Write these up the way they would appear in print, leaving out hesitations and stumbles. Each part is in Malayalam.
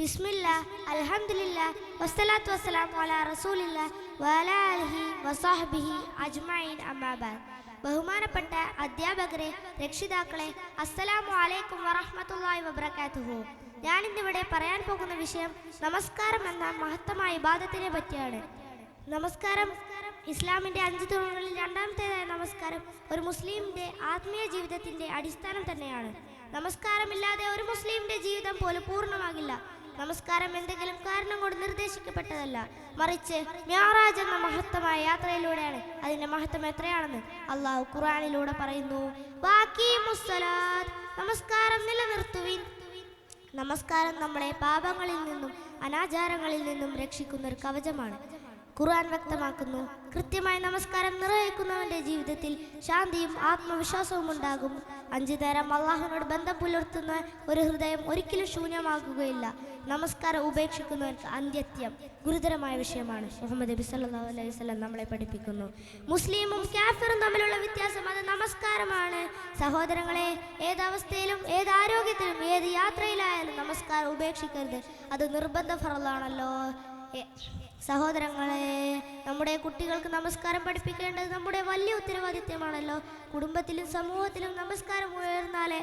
ബിസ്മില്ലാ, അൽഹംദുലില്ലാ, വസ്സലാത്തു വസ്സലാമു അലാ റസൂലില്ലാ വഅലാ ആലിഹി വസഹ്ബിഹി അജ്മഈൻ. അമ്മാ ബഅദ്. ബഹുമാനപ്പെട്ട അധ്യാപകരെ, രക്ഷിതാക്കളെ, അസ്സലാമു അലൈക്കും വറഹ്മത്തുള്ളാഹി വബറകാതുഹു. ഞാനിന്നിവിടെ പറയാൻ പോകുന്ന വിഷയം നമസ്കാരം എന്ന മഹത്തമായ ഇബാദത്തിനെ പറ്റിയാണ്. നമസ്കാരം ഇസ്ലാമിൻ്റെ 5 തൂണുകളിൽ രണ്ടാമത്തേതായ നമസ്കാരം ഒരു മുസ്ലിമിൻ്റെ ആത്മീയ ജീവിതത്തിൻ്റെ അടിസ്ഥാനം തന്നെയാണ്. നമസ്കാരമില്ലാതെ ഒരു മുസ്ലിമിൻ്റെ ജീവിതം പോലും പൂർണ്ണമാകില്ല. നമസ്കാരം എന്തെങ്കിലും കാരണം കൊണ്ട് നിർദ്ദേശിക്കപ്പെട്ടതല്ല, മറിച്ച് മിഅ്റാജ് എന്ന മഹത്തമായ യാത്രയിലൂടെയാണ്. അതിൻ്റെ മഹത്വം എത്രയാണെന്ന് അള്ളാഹു ഖുർആനിലൂടെ പറയുന്നു. നമസ്കാരം നിലനിർത്തുവിൻ. നമസ്കാരം നമ്മളെ പാപങ്ങളിൽ നിന്നും അനാചാരങ്ങളിൽ നിന്നും രക്ഷിക്കുന്ന ഒരു കവചമാണ്. ഖുർആൻ വ്യക്തമാക്കുന്നു, കൃത്യമായി നമസ്കാരം നിർവഹിക്കുന്നവന്റെ ജീവിതത്തിൽ ശാന്തിയും ആത്മവിശ്വാസവും ഉണ്ടാകും. 5 നേരം അള്ളാഹുവിനോട് ബന്ധം പുലർത്തുന്ന ഒരു ഹൃദയം ഒരിക്കലും ശൂന്യമാകുകയില്ല. നമസ്കാരം ഉപേക്ഷിക്കുന്നവർക്ക് അന്ത്യത്യം ഗുരുതരമായ വിഷയമാണ്. മുഹമ്മദ് നബി സല്ലല്ലാഹു അലൈഹി വസല്ലം നമ്മളെ പഠിപ്പിക്കുന്നു. മുസ്ലിമും കാഫിറും തമ്മിലുള്ള വ്യത്യാസം അത് നമസ്കാരമാണ്. സഹോദരങ്ങളെ, ഏതവസ്ഥയിലും ഏത് ആരോഗ്യത്തിലും ഏത് യാത്രയിലായാലും നമസ്കാരം ഉപേക്ഷിക്കരുത്. അത് നിർബന്ധ ഫർളാണല്ലോ. സഹോദരങ്ങളെ, നമ്മുടെ കുട്ടികൾക്ക് നമസ്കാരം പഠിപ്പിക്കേണ്ടത് നമ്മുടെ വലിയ ഉത്തരവാദിത്യമാണല്ലോ. കുടുംബത്തിലും സമൂഹത്തിലും നമസ്കാരം ഉയർന്നാലേ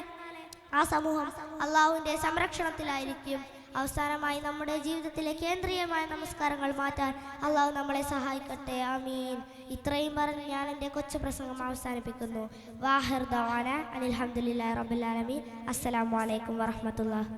ആ സമൂഹം അള്ളാഹുവിൻ്റെ സംരക്ഷണത്തിലായിരിക്കും. അവസാനമായി നമ്മുടെ ജീവിതത്തിലെ കേന്ദ്രീയമായ നമസ്കാരങ്ങൾ മാറ്റാൻ അള്ളാഹു നമ്മളെ സഹായിക്കട്ടെ. ആമീൻ. ഇത്രയും പറഞ്ഞ് ഞാൻ എൻ്റെ കൊച്ചു പ്രസംഗം അവസാനിപ്പിക്കുന്നു. വാഹിർ ദഅവാന അനിൽ ഹംദുലില്ലാഹി റബ്ബിൽ ആലമീൻ. അസ്സലാമു അലൈക്കും വറഹ്മത്തുള്ളാഹി.